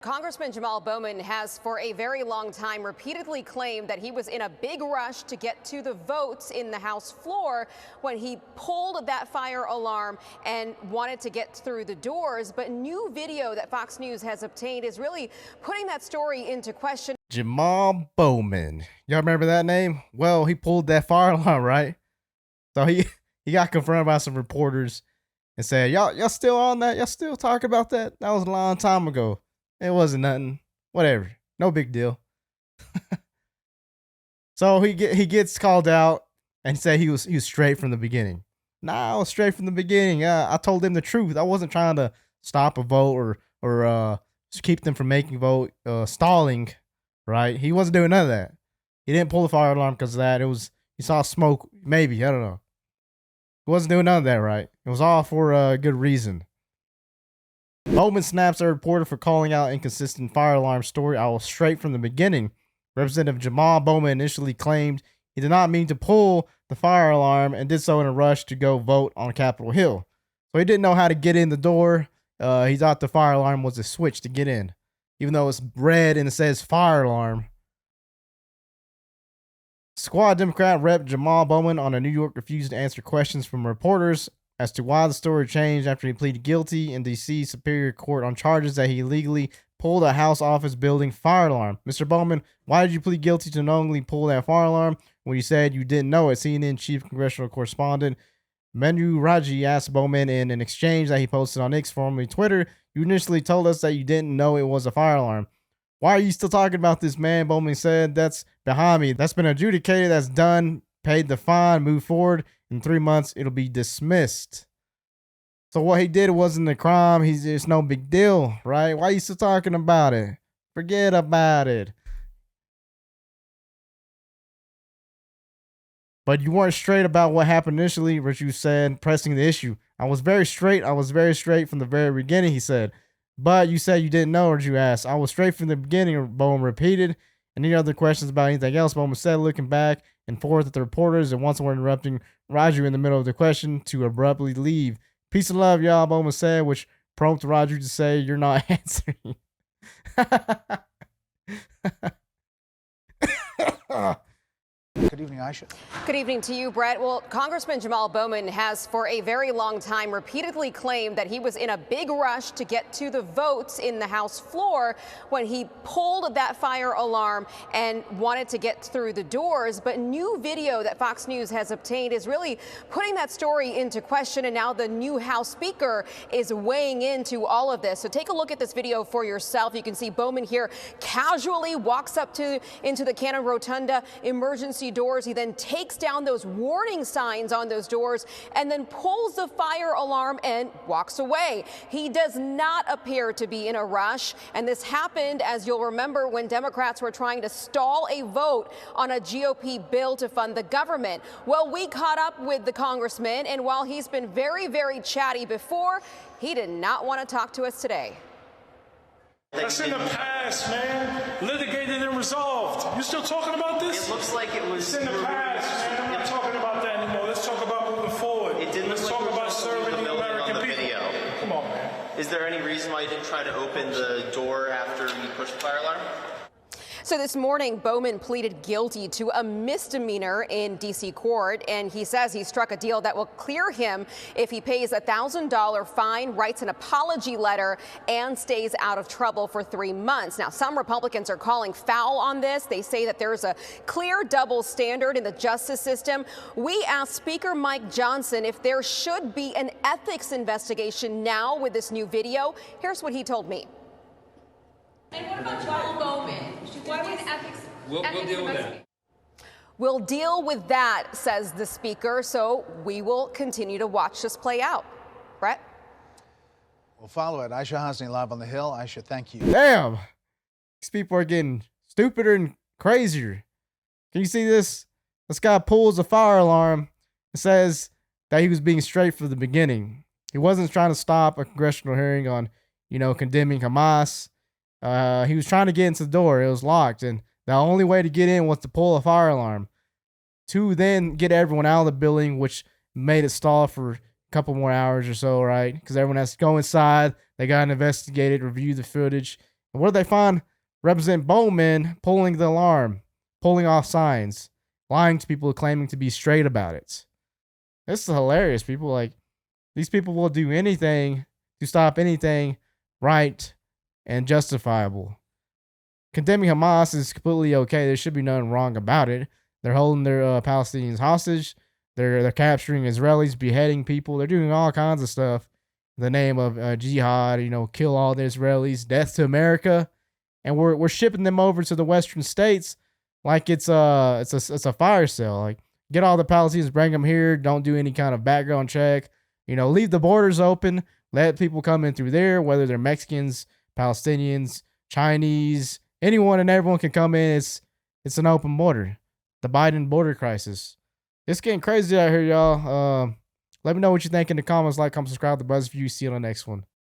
Congressman Jamal Bowman has for a very long time repeatedly claimed that he was in a big rush to get to the votes in the House floor when he pulled that fire alarm and wanted to get through the doors. But new video that Fox News has obtained is really putting that story into question. Jamal Bowman. Y'all remember that name? Well, he pulled that fire alarm, right? So he got confronted by some reporters and said, y'all still on that? Y'all still talking about that? That was a long time ago. It wasn't nothing. Whatever. No big deal. So he gets called out and said he was straight from the beginning. Nah, I was straight from the beginning. I told them the truth. I wasn't trying to stop a vote or keep them from making vote, stalling, right? He wasn't doing none of that. He didn't pull the fire alarm because of that. He saw smoke, maybe, I don't know. He wasn't doing none of that, right? It was all for a good reason. Bowman snaps a reporter for calling out inconsistent fire alarm story. I was straight from the beginning. Representative Jamal Bowman initially claimed he did not mean to pull the fire alarm and did so in a rush to go vote on Capitol Hill. So he didn't know how to get in the door. He thought the fire alarm was a switch to get in, even though it's red and it says fire alarm. Squad Democrat Rep Jamal Bowman on New York refused to answer questions from reporters as to why the story changed after he pleaded guilty in D.C. Superior Court on charges that he illegally pulled a House office building fire alarm. Mr. Bowman, why did you plead guilty to knowingly pull that fire alarm when you said you didn't know it? CNN chief congressional correspondent Manu Raji asked Bowman in an exchange that he posted on X, formerly Twitter. You initially told us that you didn't know it was a fire alarm. Why are you still talking about this, man? Bowman said, that's behind me. That's been adjudicated. That's done. Paid the fine. Move forward. In 3 months, it'll be dismissed. So what he did wasn't a crime. It's no big deal, right? Why are you still talking about it? Forget about it. But you weren't straight about what happened initially, which you said, pressing the issue. I was very straight from the very beginning, he said. But you said you didn't know, or you asked. I was straight from the beginning, Bowman repeated. Any other questions about anything else? Bowman said, looking back and forth at the reporters and once more interrupting Roger in the middle of the question to abruptly leave. Peace and love, y'all, Bowman said, which prompted Roger to say, you're not answering. Good evening, Aisha. Good evening to you, Brett. Well, Congressman Jamal Bowman has for a very long time repeatedly claimed that he was in a big rush to get to the votes in the House floor when he pulled that fire alarm and wanted to get through the doors. But new video that Fox News has obtained is really putting that story into question. And now the new House Speaker is weighing into all of this. So take a look at this video for yourself. You can see Bowman here casually walks up into the Cannon Rotunda emergency doors. He then takes down those warning signs on those doors and then pulls the fire alarm and walks away. He does not appear to be in a rush. And this happened, as you'll remember, when Democrats were trying to stall a vote on a GOP bill to fund the government. Well, we caught up with the congressman, and while he's been very, very chatty before, he did not want to talk to us today. That's in the past, man. Litigated and resolved. You still talking about this? It looks like it was. It's in the past, man. I'm not talking about that anymore. Let's talk about moving forward. It didn't Let's look talk like about serving the American on the people. Video. Come on, man. Is there any reason why you didn't try to open the door after you pushed the fire alarm? So this morning, Bowman pleaded guilty to a misdemeanor in D.C. court, and he says he struck a deal that will clear him if he pays a $1,000 fine, writes an apology letter, and stays out of trouble for 3 months. Now, some Republicans are calling foul on this. They say that there's a clear double standard in the justice system. We asked Speaker Mike Johnson if there should be an ethics investigation now with this new video. Here's what he told me. And what about Jamal Bowman? Why would ethics? We'll deal with that. We'll deal with that, says the speaker. So we will continue to watch this play out. Brett? We'll follow it. Aisha Hasni live on the Hill. Aisha, thank you. Damn. These people are getting stupider and crazier. Can you see this? This guy pulls a fire alarm and says that he was being straight from the beginning. He wasn't trying to stop a congressional hearing on, condemning Hamas. He was trying to get into the door. It was locked, and the only way to get in was to pull a fire alarm to then get everyone out of the building, which made it stall for a couple more hours or so, right? Because everyone has to go inside. They got to investigate it, review the footage, And what did they find? Representative Bowman pulling the alarm, pulling off signs, lying to people claiming to be straight about it. This is hilarious. People like these people will do anything to stop anything right and justifiable. Condemning Hamas is completely okay. There should be nothing wrong about it. They're holding their Palestinians hostage. They're capturing Israelis, beheading people. They're doing all kinds of stuff in the name of jihad. Kill all the Israelis, death to America, and we're shipping them over to the Western states like it's a fire sale. Like, get all the Palestinians, bring them here. Don't do any kind of background check. Leave the borders open. Let people come in through there, whether they're Mexicans, Palestinians, Chinese, anyone and everyone can come in. It's an open border. The Biden border crisis. It's getting crazy out here, y'all. Let me know what you think in the comments. Like, comment, subscribe to Buzz View. See you on the next one.